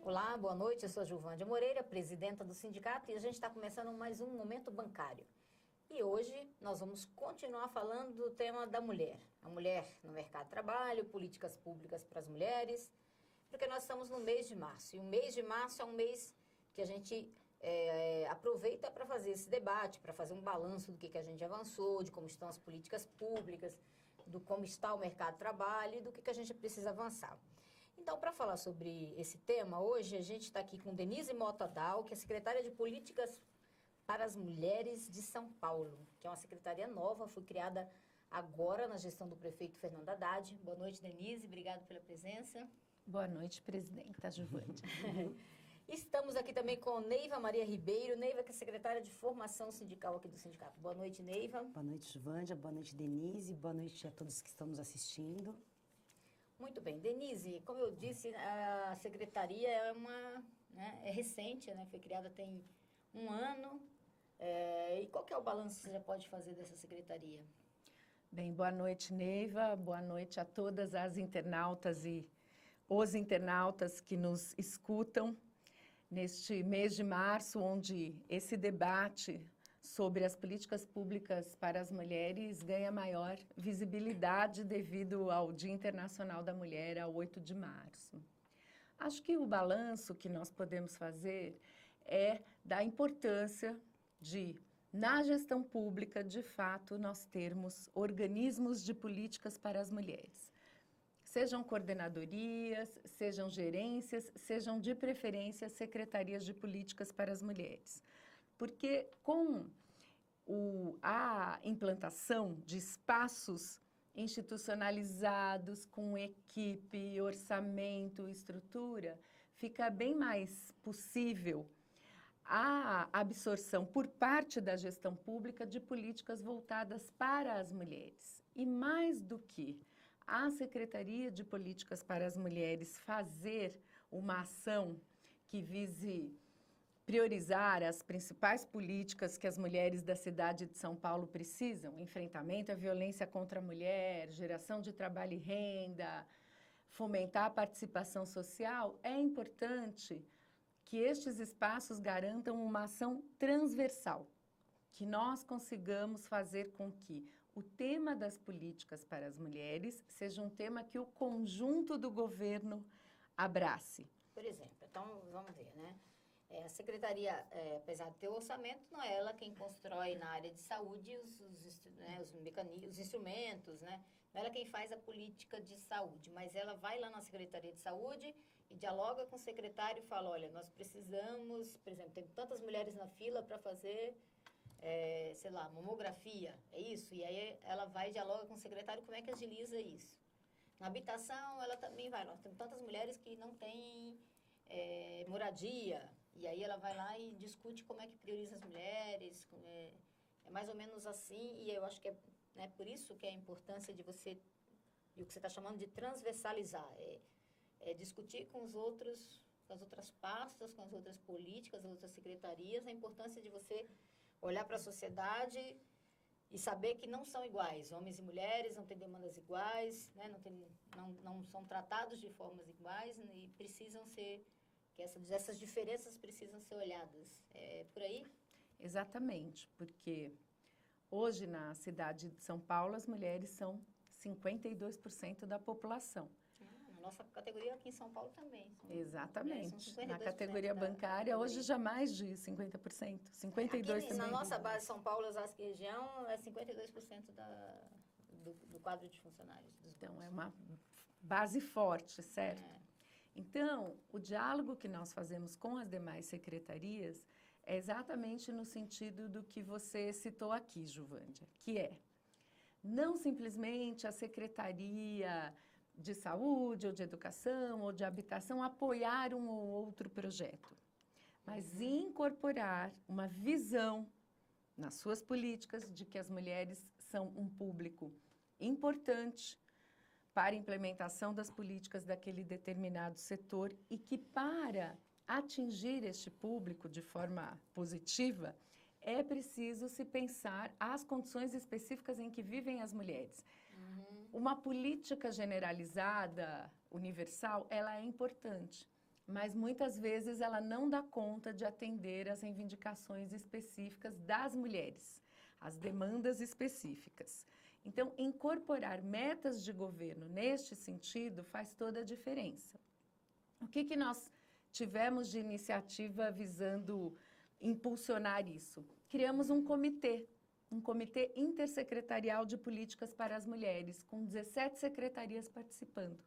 Olá, boa noite, eu sou a Gilvândia Moreira, presidenta do sindicato, e a gente está começando mais um Momento Bancário. E hoje nós vamos continuar falando do tema da mulher. A mulher no mercado de trabalho, políticas públicas para as mulheres, porque nós estamos no mês de março. E o mês de março é um mês que a gente aproveita para fazer esse debate, para fazer um balanço do que a gente avançou, de como estão as políticas públicas, do como está o mercado de trabalho e do que a gente precisa avançar. Então, para falar sobre esse tema, hoje a gente está aqui com Denise Mota Dal, que é secretária de Políticas para as Mulheres de São Paulo, que é uma secretaria nova, foi criada agora na gestão do prefeito Fernando Haddad. Boa noite, Denise, obrigado pela presença. Boa noite, presidenta Gilvândia. Estamos aqui também com Neiva Maria Ribeiro, Neiva, que é secretária de Formação Sindical aqui do sindicato. Boa noite, Neiva. Boa noite, Gilvândia. Boa noite, Denise. Boa noite a todos que estão nos assistindo. Muito bem. Denise, como eu disse, a secretaria é recente, né? Foi criada tem um ano. E qual que é o balanço que você já pode fazer dessa secretaria? Bem, boa noite, Neiva. Boa noite a todas as internautas e os internautas que nos escutam neste mês de março, onde esse debate sobre as políticas públicas para as mulheres ganha maior visibilidade devido ao Dia Internacional da Mulher, ao 8 de março. Acho que o balanço que nós podemos fazer é da importância de, na gestão pública, de fato, nós termos organismos de políticas para as mulheres. Sejam coordenadorias, sejam gerências, sejam de preferência secretarias de políticas para as mulheres. Porque com a implantação de espaços institucionalizados, com equipe, orçamento, estrutura, fica bem mais possível a absorção por parte da gestão pública de políticas voltadas para as mulheres. E mais do que a Secretaria de Políticas para as Mulheres fazer uma ação que vise priorizar as principais políticas que as mulheres da cidade de São Paulo precisam, enfrentamento à violência contra a mulher, geração de trabalho e renda, fomentar a participação social, é importante que estes espaços garantam uma ação transversal, que nós consigamos fazer com que o tema das políticas para as mulheres seja um tema que o conjunto do governo abrace. Por exemplo, então vamos ver, né? A secretaria, apesar de ter o orçamento, não é ela quem constrói na área de saúde os instrumentos, né? Não é ela quem faz a política de saúde, mas ela vai lá na Secretaria de Saúde e dialoga com o secretário e fala, olha, nós precisamos, por exemplo, tem tantas mulheres na fila para fazer, sei lá, mamografia, é isso? E aí ela vai e dialoga com o secretário como é que agiliza isso. Na habitação, ela também vai, nós temos tantas mulheres que não têm moradia, e aí ela vai lá e discute como é que prioriza as mulheres, é mais ou menos assim, e eu acho que é por isso que é a importância de você, e o que você está chamando de transversalizar, discutir com os outros, com as outras pastas, com as outras políticas, as outras secretarias, a importância de você olhar para a sociedade e saber que não são iguais, homens e mulheres não têm demandas iguais, né? não são tratados de formas iguais e precisam ser, que essas diferenças precisam ser olhadas. É por aí? Exatamente, porque hoje na cidade de São Paulo as mulheres são 52% da população. Na nossa categoria aqui em São Paulo também. Exatamente. Na categoria bancária, hoje já mais de 50%, 52% aqui, também. Na nossa base São Paulo, Osasco e região, é 52% do quadro de funcionários. Então, é uma base forte, certo? Então, o diálogo que nós fazemos com as demais secretarias é exatamente no sentido do que você citou aqui, Gilvândia, que é não simplesmente a Secretaria de Saúde, ou de Educação, ou de Habitação apoiar um ou outro projeto, mas incorporar uma visão nas suas políticas de que as mulheres são um público importante para a implementação das políticas daquele determinado setor e que para atingir este público de forma positiva, é preciso se pensar as condições específicas em que vivem as mulheres. Uma política generalizada, universal, ela é importante, mas muitas vezes ela não dá conta de atender às reivindicações específicas das mulheres, as demandas específicas. Então, incorporar metas de governo neste sentido faz toda a diferença. O que nós tivemos de iniciativa visando impulsionar isso? Criamos um comitê intersecretarial de políticas para as mulheres, com 17 secretarias participando,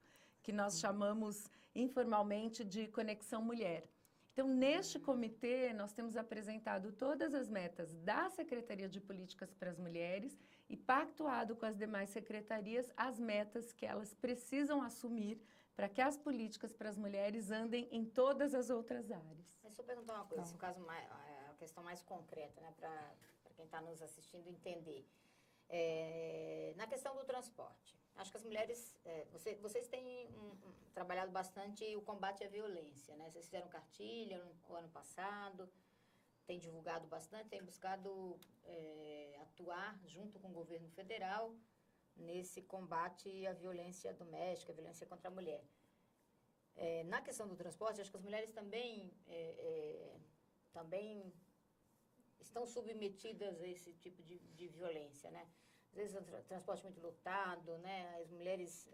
que nós chamamos informalmente de Conexão Mulher. Então, neste comitê, nós temos apresentado todas as metas da Secretaria de Políticas para as Mulheres e pactuado com as demais secretarias as metas que elas precisam assumir para que as políticas para as mulheres andem em todas as outras áreas. Deixa eu perguntar uma coisa, um caso mais, a questão mais concreta, né, para quem está nos assistindo entender. Na questão do transporte, acho que as mulheres, vocês têm trabalhado bastante o combate à violência, né? Vocês fizeram cartilha no ano passado, têm divulgado bastante, têm buscado atuar junto com o governo federal nesse combate à violência doméstica, à violência contra a mulher. Na questão do transporte, acho que as mulheres também estão submetidas a esse tipo de violência, né? Às vezes o transporte muito lotado, né? As mulheres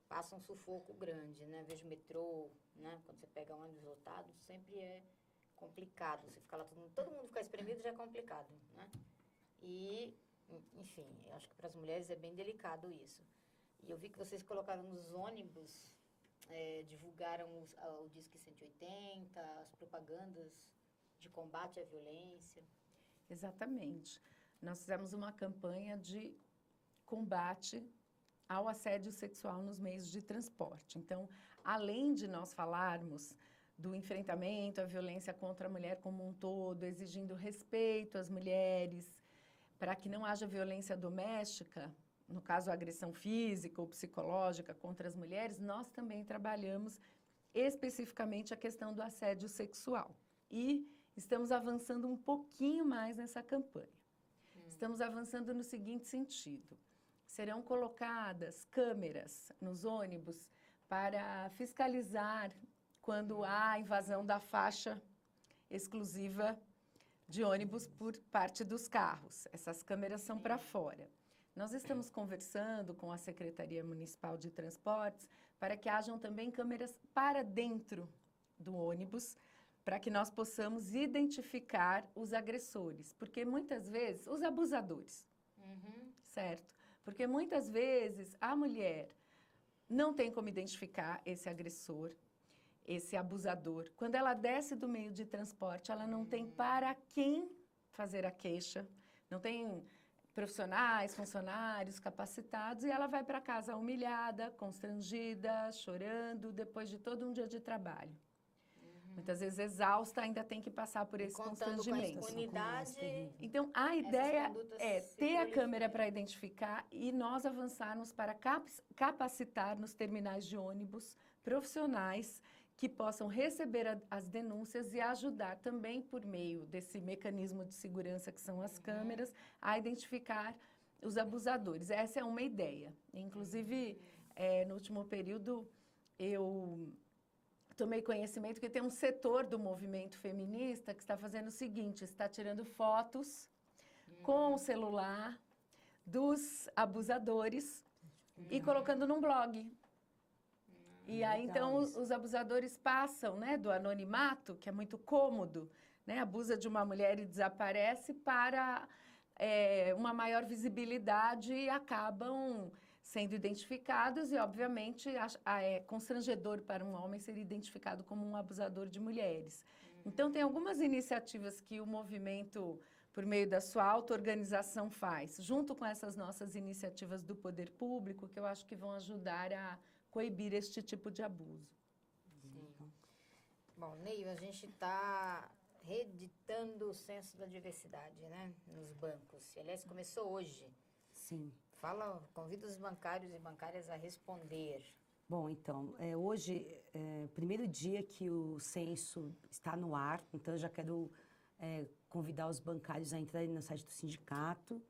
passam um sufoco grande, né? Vejo metrô, né? Quando você pega um ônibus lotado, sempre é complicado. Você fica lá, todo mundo ficar espremido já é complicado, né? E, enfim, eu acho que para as mulheres é bem delicado isso. E eu vi que vocês colocaram nos ônibus, divulgaram o Disque 180, as propagandas de combate à violência. Exatamente. Nós fizemos uma campanha de combate ao assédio sexual nos meios de transporte. Então, além de nós falarmos do enfrentamento à violência contra a mulher como um todo, exigindo respeito às mulheres, para que não haja violência doméstica, no caso a agressão física ou psicológica contra as mulheres, nós também trabalhamos especificamente a questão do assédio sexual. E estamos avançando um pouquinho mais nessa campanha. Estamos avançando no seguinte sentido: serão colocadas câmeras nos ônibus para fiscalizar quando há invasão da faixa exclusiva de ônibus por parte dos carros. Essas câmeras são para fora. Nós estamos conversando com a Secretaria Municipal de Transportes para que hajam também câmeras para dentro do ônibus, para que nós possamos identificar os agressores, porque muitas vezes, os abusadores, certo? Porque muitas vezes a mulher não tem como identificar esse agressor, esse abusador. Quando ela desce do meio de transporte, ela não tem para quem fazer a queixa, não tem profissionais, funcionários capacitados, e ela vai para casa humilhada, constrangida, chorando, depois de todo um dia de trabalho. Muitas vezes exausta, ainda tem que passar por esse constrangimento. Com a impunidade, então, a ideia é ter a câmera para identificar e nós avançarmos para capacitar nos terminais de ônibus profissionais que possam receber as denúncias e ajudar também, por meio desse mecanismo de segurança que são as câmeras, a identificar os abusadores. Essa é uma ideia. Inclusive, no último período, eu tomei conhecimento que tem um setor do movimento feminista que está fazendo o seguinte: está tirando fotos com o celular dos abusadores e colocando num blog. E aí, então, os abusadores passam, né, do anonimato, que é muito cômodo, né, abusa de uma mulher e desaparece, para uma maior visibilidade e acabam sendo identificados e, obviamente, é constrangedor para um homem ser identificado como um abusador de mulheres. Então, tem algumas iniciativas que o movimento, por meio da sua auto-organização, faz, junto com essas nossas iniciativas do poder público, que eu acho que vão ajudar a coibir este tipo de abuso. Sim. Bom, Neiva, a gente está reeditando o censo da diversidade, né, nos bancos. Aliás, começou hoje. Sim. Convida os bancários e bancárias a responder. Bom, então, hoje é o primeiro dia que o censo está no ar, então eu já quero convidar os bancários a entrarem no site do sindicato,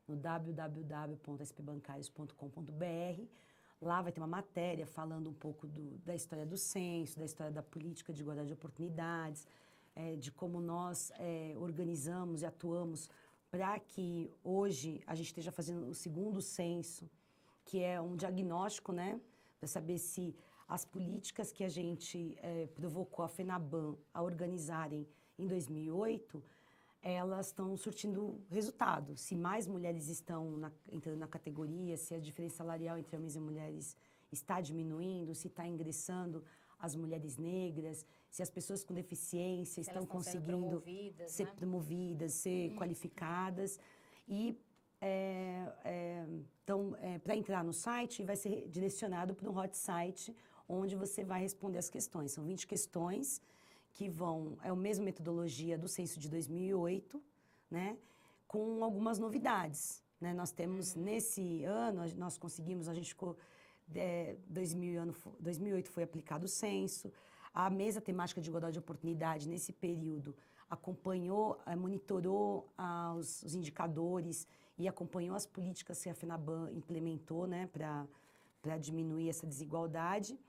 no www.spbancarios.com.br. Lá vai ter uma matéria falando um pouco da história do censo, da história da política de igualdade de oportunidades, de como nós organizamos e atuamos para que hoje a gente esteja fazendo o segundo censo, que é um diagnóstico, né, para saber se as políticas que a gente provocou a FENABAN a organizarem em 2008, elas estão surtindo resultado. Se mais mulheres estão entrando na categoria, se a diferença salarial entre homens e mulheres está diminuindo, se está ingressando as mulheres negras, se as pessoas com deficiência estão conseguindo ser promovidas, ser qualificadas. E então, para entrar no site, vai ser direcionado para um hot site, onde você vai responder as questões. São 20 questões que é a mesma metodologia do censo de 2008, né, com algumas novidades, né? Nós temos, nesse ano, nós conseguimos, a gente ficou, 2008 foi aplicado o censo, a mesa temática de igualdade de oportunidade, nesse período, acompanhou, monitorou os indicadores e acompanhou as políticas que a FENABAN implementou, né, para diminuir essa desigualdade.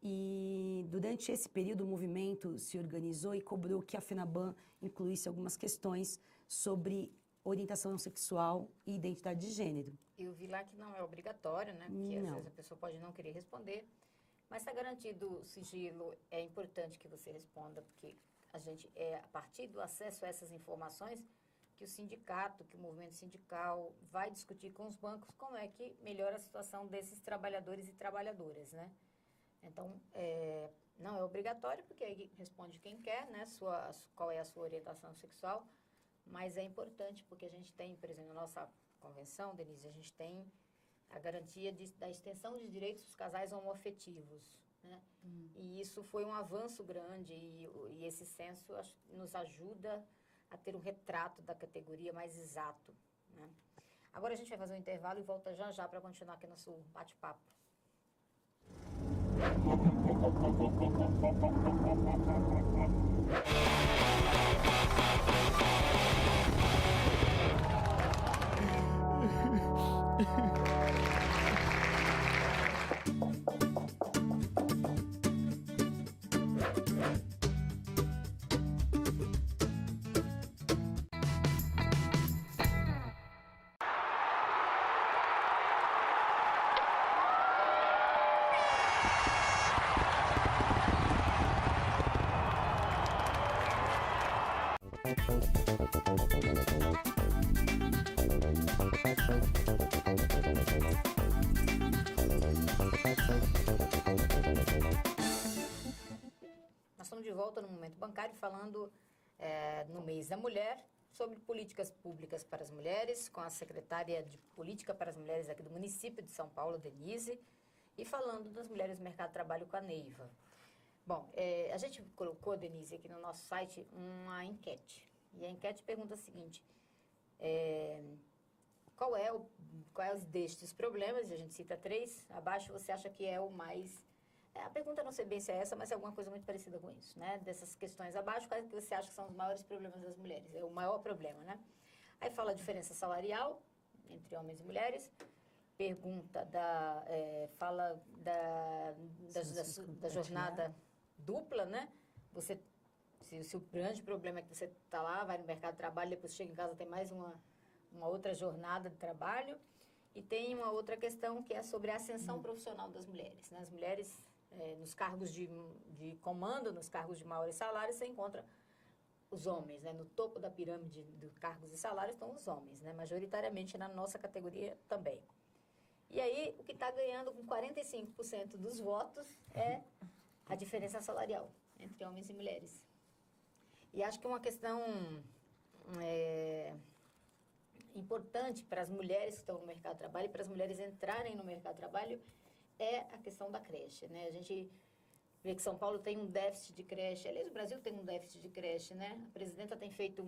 E durante esse período o movimento se organizou e cobrou que a FENABAN incluísse algumas questões sobre orientação sexual e identidade de gênero. Eu vi lá que não é obrigatório, né? Porque às vezes a pessoa pode não querer responder. Mas está garantido o sigilo, é importante que você responda, porque a gente a partir do acesso a essas informações que o sindicato, que o movimento sindical vai discutir com os bancos como é que melhora a situação desses trabalhadores e trabalhadoras, né? Então, não é obrigatório, porque aí responde quem quer, né? Qual é a sua orientação sexual, mas é importante porque a gente tem, por exemplo, na nossa convenção, Denise, a gente tem a garantia da extensão de direitos dos casais homoafetivos, né? E isso foi um avanço grande e esse censo nos ajuda a ter um retrato da categoria mais exato, né? Agora a gente vai fazer um intervalo e volta já já para continuar aqui nosso bate-papo. Nós estamos de volta no Momento Bancário falando no mês da mulher sobre políticas públicas para as mulheres, com a secretária de Política para as Mulheres aqui do município de São Paulo, Denise, e falando das mulheres no mercado de trabalho com a Neiva. Bom, a gente colocou, Denise, aqui no nosso site uma enquete. E a enquete pergunta o seguinte: quais destes problemas, e a gente cita 3, abaixo você acha que é o mais... a pergunta não sei bem se é essa, mas é alguma coisa muito parecida com isso, né? Dessas questões abaixo, quais que você acha que são os maiores problemas das mulheres? É o maior problema, né? Aí fala a diferença salarial entre homens e mulheres, pergunta fala da jornada dupla, né? Se o grande problema é que você está lá, vai no mercado de trabalho, depois chega em casa, tem mais uma outra jornada de trabalho. E tem uma outra questão que é sobre a ascensão profissional das mulheres, né? As mulheres, nos cargos de comando, nos cargos de maiores salários, você encontra os homens, né? No topo da pirâmide de cargos e salários estão os homens, né? Majoritariamente na nossa categoria também. E aí, o que está ganhando com 45% dos votos é a diferença salarial entre homens e mulheres. E acho que uma questão importante para as mulheres que estão no mercado de trabalho e para as mulheres entrarem no mercado de trabalho é a questão da creche, né? A gente vê que São Paulo tem um déficit de creche, aliás, o Brasil tem um déficit de creche, né? A presidenta tem feito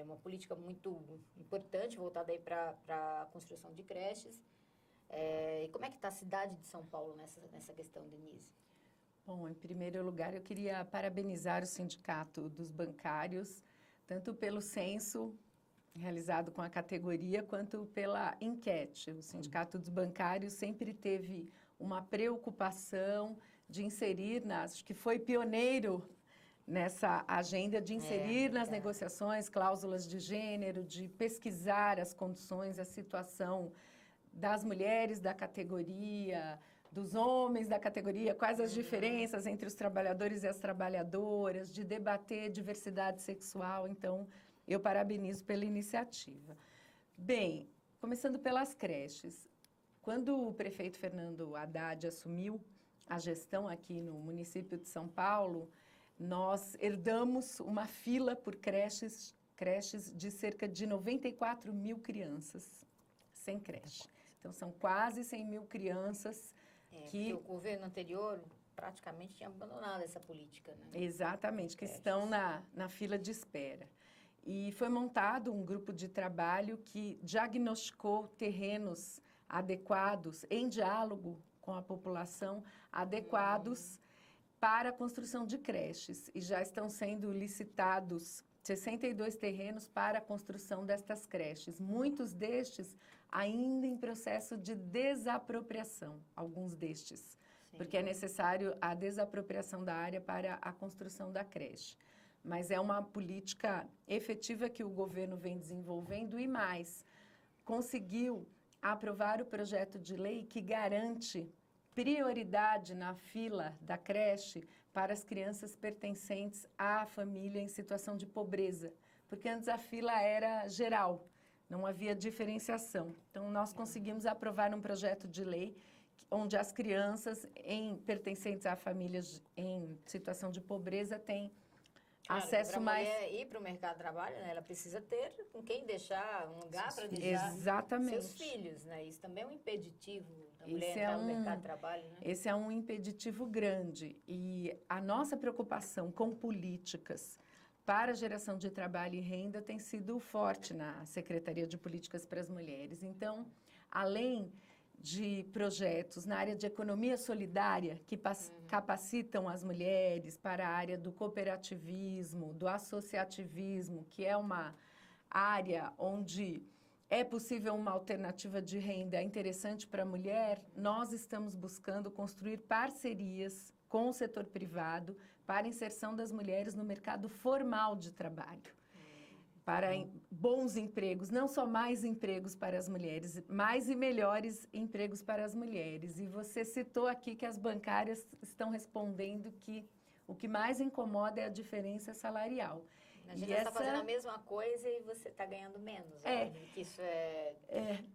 uma política muito importante voltada aí para a construção de creches. E como é que está a cidade de São Paulo nessa questão, Denise? Bom, em primeiro lugar, eu queria parabenizar o Sindicato dos Bancários, tanto pelo censo realizado com a categoria, quanto pela enquete. O Sindicato dos Bancários sempre teve uma preocupação de inserir, acho que foi pioneiro nessa agenda de inserir nas negociações cláusulas de gênero, de pesquisar as condições, a situação das mulheres da categoria, dos homens da categoria, quais as diferenças entre os trabalhadores e as trabalhadoras, de debater diversidade sexual. Então, eu parabenizo pela iniciativa. Bem, começando pelas creches. Quando o prefeito Fernando Haddad assumiu a gestão aqui no município de São Paulo, nós herdamos uma fila por creches de cerca de 94 mil crianças sem creche. Então, são quase 100 mil crianças que... o governo anterior praticamente tinha abandonado essa política, né? Exatamente, que estão na fila de espera. E foi montado um grupo de trabalho que diagnosticou terrenos adequados, em diálogo com a população, adequados para a construção de creches. E já estão sendo licitados 62 terrenos para a construção destas creches. Muitos destes ainda em processo de desapropriação, alguns destes, sim, porque é necessário a desapropriação da área para a construção da creche. Mas é uma política efetiva que o governo vem desenvolvendo e mais, conseguiu aprovar o projeto de lei que garante prioridade na fila da creche para as crianças pertencentes à família em situação de pobreza, porque antes a fila era geral, não havia diferenciação. Então, nós conseguimos aprovar um projeto de lei onde as crianças pertencentes a famílias em situação de pobreza têm acesso mais... Para a mulher ir para o mercado de trabalho, né, ela precisa ter com quem deixar, um lugar para deixar seus filhos, né? Isso também é um impeditivo da mulher entrar no mercado de trabalho, né? Esse é um impeditivo grande. E a nossa preocupação com políticas para a geração de trabalho e renda tem sido forte na Secretaria de Políticas para as Mulheres. Então, além de projetos na área de economia solidária, que capacitam as mulheres para a área do cooperativismo, do associativismo, que é uma área onde é possível uma alternativa de renda interessante para a mulher, nós estamos buscando construir parcerias com o setor privado para a inserção das mulheres no mercado formal de trabalho, para bons empregos, não só mais empregos para as mulheres, mais e melhores empregos para as mulheres. E você citou aqui que as bancárias estão respondendo que o que mais incomoda é a diferença salarial. A gente está fazendo a mesma coisa e você está ganhando menos. Isso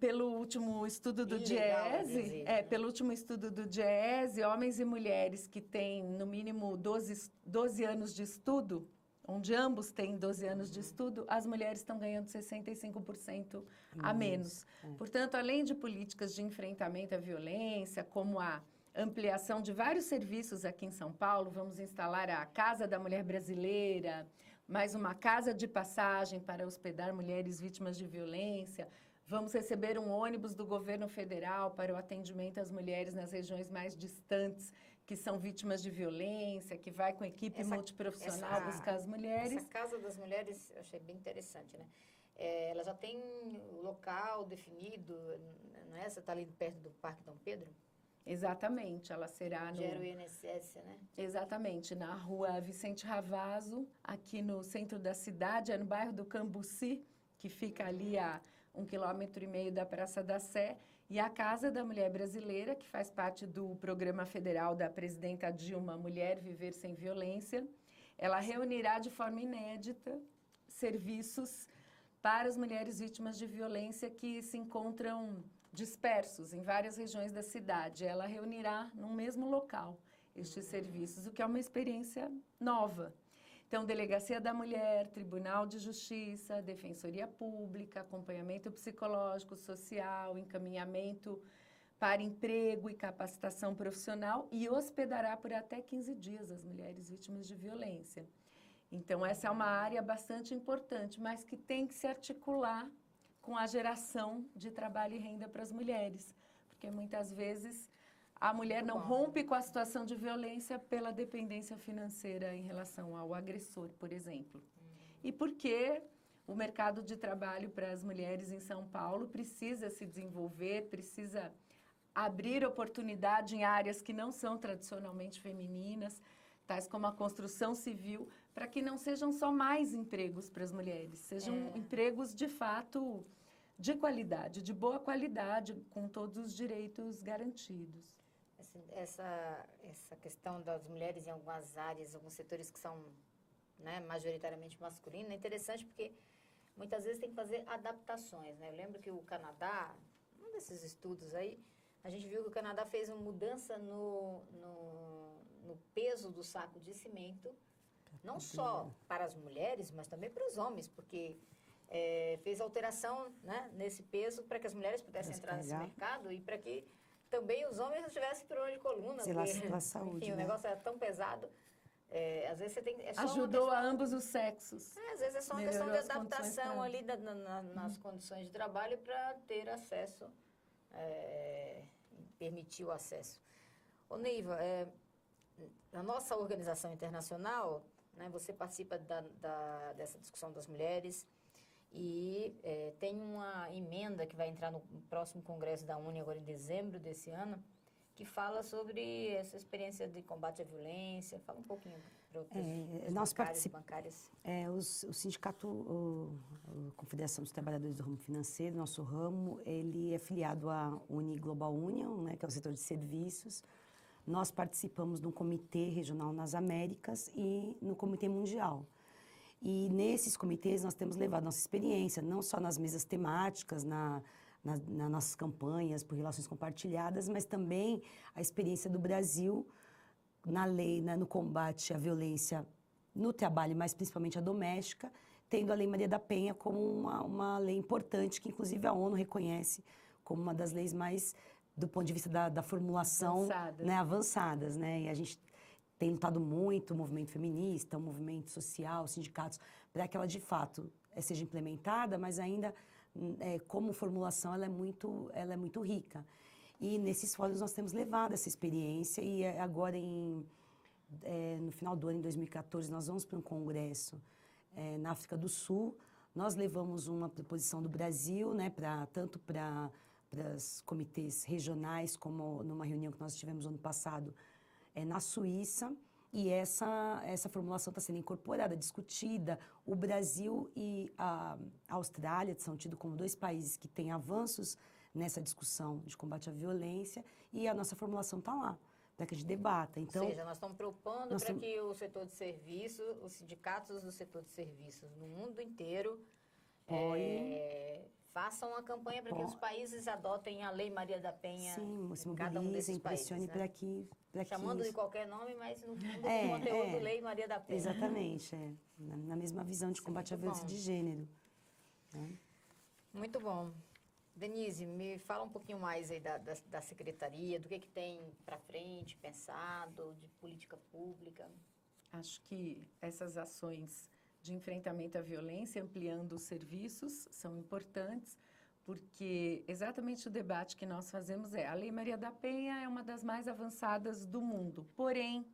pelo último estudo do DIEESE, pelo último estudo do DIEESE, homens e mulheres que têm no mínimo 12 anos de estudo, onde ambos têm 12 anos de estudo, as mulheres estão ganhando 65% a menos. Portanto, além de políticas de enfrentamento à violência, como a ampliação de vários serviços aqui em São Paulo, vamos instalar a Casa da Mulher Brasileira, mais uma casa de passagem para hospedar mulheres vítimas de violência. Vamos receber um ônibus do governo federal para o atendimento às mulheres nas regiões mais distantes, que são vítimas de violência, que vai com equipe multiprofissional buscar as mulheres. Essa Casa das Mulheres, eu achei bem interessante, né? Ela já tem o local definido, não é? Você está ali perto do Parque Dom Pedro? Exatamente, ela será no... Gera o INSS, né? Exatamente, na rua Vicente Ravazzo, aqui no centro da cidade, no bairro do Cambuci, que fica ali a 1,5 km da Praça da Sé, e a Casa da Mulher Brasileira, que faz parte do programa federal da presidenta Dilma, Mulher Viver Sem Violência. Ela reunirá de forma inédita serviços para as mulheres vítimas de violência que se encontram dispersos em várias regiões da cidade. Ela reunirá num mesmo local estes serviços, o que é uma experiência nova. Então, Delegacia da Mulher, Tribunal de Justiça, Defensoria Pública, acompanhamento psicológico, social, encaminhamento para emprego e capacitação profissional e hospedará por até 15 dias as mulheres vítimas de violência. Então, essa é uma área bastante importante, mas que tem que se articular com a geração de trabalho e renda para as mulheres. porque muitas vezes a mulher não Bom. rompe com a situação de violência pela dependência financeira em relação ao agressor, por exemplo. E porque o mercado de trabalho para as mulheres em São Paulo precisa se desenvolver, precisa abrir oportunidade em áreas que não são tradicionalmente femininas, tais como a construção civil, para que não sejam só mais empregos para as mulheres, sejam empregos de fato de qualidade, de boa qualidade, com todos os direitos garantidos. Essa questão das mulheres em algumas áreas, alguns setores que são, né, majoritariamente masculinos, é interessante porque muitas vezes tem que fazer adaptações, né? Eu lembro que o Canadá, um desses estudos aí, a gente viu que o Canadá fez uma mudança no peso do saco de cimento, não só para as mulheres, mas também para os homens, porque fez alteração, né, nesse peso para que as mulheres pudessem entrar nesse mercado e para que também os homens não tivessem problema de coluna. Pela saúde, enfim, né? o negócio era tão pesado. Às vezes você tem... Ajudou a ambos os sexos. Às vezes é só uma questão de adaptação ali nas condições de trabalho para ter acesso, permitir o acesso. Ô, Neiva, na nossa organização internacional, né, você participa dessa discussão das mulheres e tem uma emenda que vai entrar no próximo Congresso da ONU, agora em dezembro desse ano, que fala sobre essa experiência de combate à violência. Fala um pouquinho para os bancários. O sindicato, a Confederação dos Trabalhadores do Ramo Financeiro, nosso ramo, ele é filiado à Uni Global Union, né, que é o setor de serviços. Nós participamos de um comitê regional nas Américas e no comitê mundial. E nesses comitês nós temos levado nossa experiência, não só nas mesas temáticas, nas nossas campanhas por relações compartilhadas, mas também a experiência do Brasil na lei, no combate à violência no trabalho, mas principalmente a doméstica, tendo a Lei Maria da Penha como uma lei importante, que inclusive a ONU reconhece como uma das leis mais, do ponto de vista da formulação, avançadas, né? E a gente tem lutado muito, o movimento feminista, o movimento social, os sindicatos, para que ela de fato seja implementada, mas ainda como formulação ela é muito rica. E nesses fóruns nós temos levado essa experiência e agora no final do ano, em 2014, nós vamos para um congresso na África do Sul. Nós levamos uma proposição do Brasil, né, tanto para os comitês regionais, como numa reunião que nós tivemos ano passado na Suíça, e essa formulação está sendo incorporada, discutida. O Brasil e a Austrália são tidos como dois países que têm avanços nessa discussão de combate à violência, e a nossa formulação está lá, para que a gente debata. Então, ou seja, nós estamos propondo para que o setor de serviços, os sindicatos do setor de serviços no mundo inteiro façam uma campanha para que os países adotem a Lei Maria da Penha. Sim, se cada um desses impressione países, para chamando de qualquer nome, mas no fundo o conteúdo Lei Maria da Penha. Exatamente, na mesma visão de combate à violência de gênero. Né? Muito bom. Denise, me fala um pouquinho mais aí da secretaria, do que tem para frente, pensado, de política pública. Acho que essas ações de enfrentamento à violência, ampliando os serviços, são importantes, porque exatamente o debate que nós fazemos a Lei Maria da Penha é uma das mais avançadas do mundo, porém,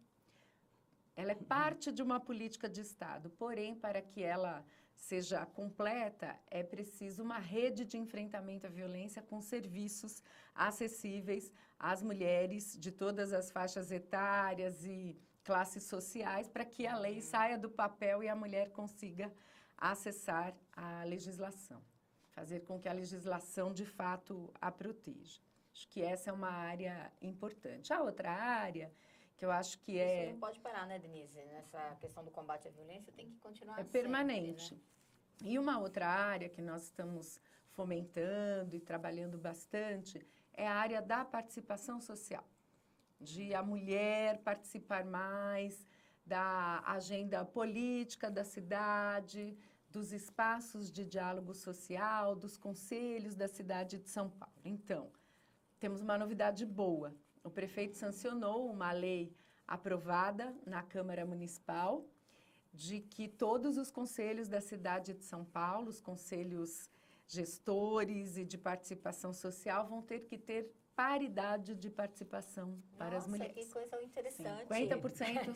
ela é parte de uma política de Estado, porém, para que ela seja completa, é preciso uma rede de enfrentamento à violência com serviços acessíveis às mulheres de todas as faixas etárias e classes sociais, para que a lei saia do papel e a mulher consiga acessar a legislação, fazer com que a legislação, de fato, a proteja. Acho que essa é uma área importante. A outra área, que eu acho que Isso não pode parar, né, Denise? Nessa questão do combate à violência tem que continuar permanente. Sempre, né? E uma outra área que nós estamos fomentando e trabalhando bastante é a área da participação social, de a mulher participar mais da agenda política da cidade, dos espaços de diálogo social, dos conselhos da cidade de São Paulo. Então, temos uma novidade boa. O prefeito sancionou uma lei aprovada na Câmara Municipal de que todos os conselhos da cidade de São Paulo, os conselhos gestores e de participação social, vão ter que ter paridade de participação para as mulheres. Nossa, que coisa interessante. 50%,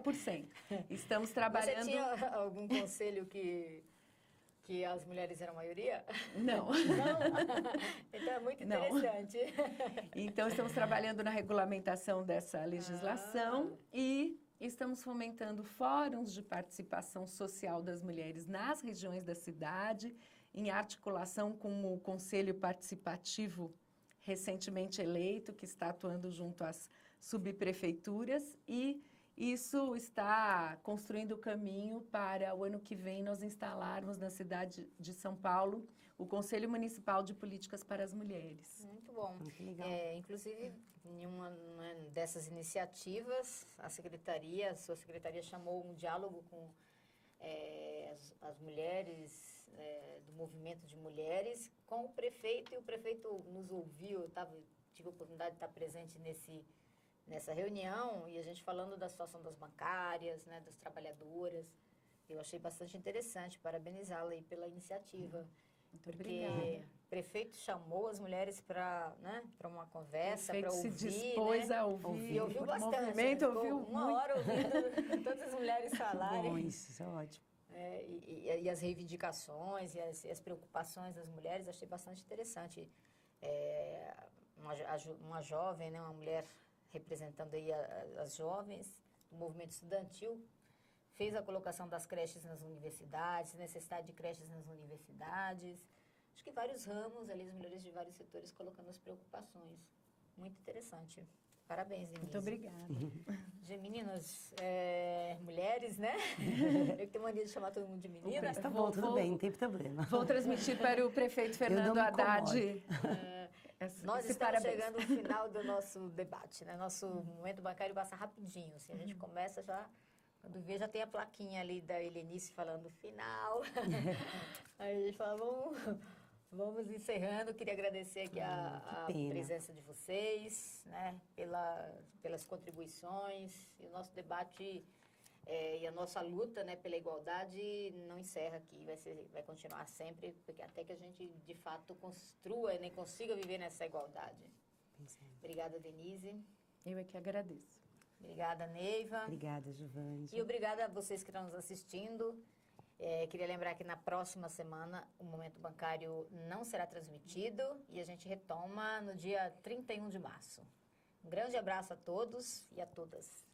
50%. Estamos trabalhando... Você tinha algum conselho que as mulheres eram a maioria? Não. Não? Então é muito interessante. Então, estamos trabalhando na regulamentação dessa legislação e estamos fomentando fóruns de participação social das mulheres nas regiões da cidade, em articulação com o Conselho Participativo recentemente eleito, que está atuando junto às subprefeituras, e isso está construindo o caminho para o ano que vem nós instalarmos na cidade de São Paulo o Conselho Municipal de Políticas para as Mulheres. Muito bom. Muito legal. Inclusive, em uma dessas iniciativas, a sua secretaria chamou um diálogo com as mulheres do movimento de mulheres com o prefeito, e o prefeito nos ouviu. Eu tive a oportunidade de estar presente nessa reunião, e a gente falando da situação das bancárias, né, das trabalhadoras. Eu achei bastante interessante, parabenizá-la aí pela iniciativa. Muito Porque obrigada. o prefeito chamou as mulheres para uma conversa, para Se ouvir, dispôs né? a ouvir. E ouviu o bastante. movimento Ficou ouviu uma muito. hora ouvindo todas as mulheres falarem. Bom, isso é ótimo. E as reivindicações e as preocupações das mulheres, achei bastante interessante. Uma jovem, né, uma mulher representando aí as jovens do movimento estudantil, fez a colocação das creches nas universidades, necessidade de creches nas universidades. Acho que vários ramos ali, as mulheres de vários setores colocando as preocupações. Muito interessante. Parabéns, Denise. Muito obrigada. Meninas, mulheres, né? Eu que tenho mania de chamar todo mundo de menina. Tá bom, tudo bem, não tem problema. Vou transmitir para o prefeito Fernando me Haddad. Nós esse estamos parabéns. chegando no final do nosso debate, né? Nosso momento bancário passa rapidinho. Assim, a gente começa já, quando vê, já tem a plaquinha ali da Helenice falando final. Aí a gente fala, vamos encerrando. Queria agradecer aqui a presença de vocês, né? Pelas contribuições. E o nosso debate e a nossa luta, né, pela igualdade não encerra aqui, vai continuar sempre, porque até que a gente, de fato, construa e nem consiga viver nessa igualdade. Obrigada, Denise. Eu é que agradeço. Obrigada, Neiva. Obrigada, Giovânia. E obrigada a vocês que estão nos assistindo. Queria lembrar que na próxima semana o Momento Bancário não será transmitido e a gente retoma no dia 31 de março. Um grande abraço a todos e a todas.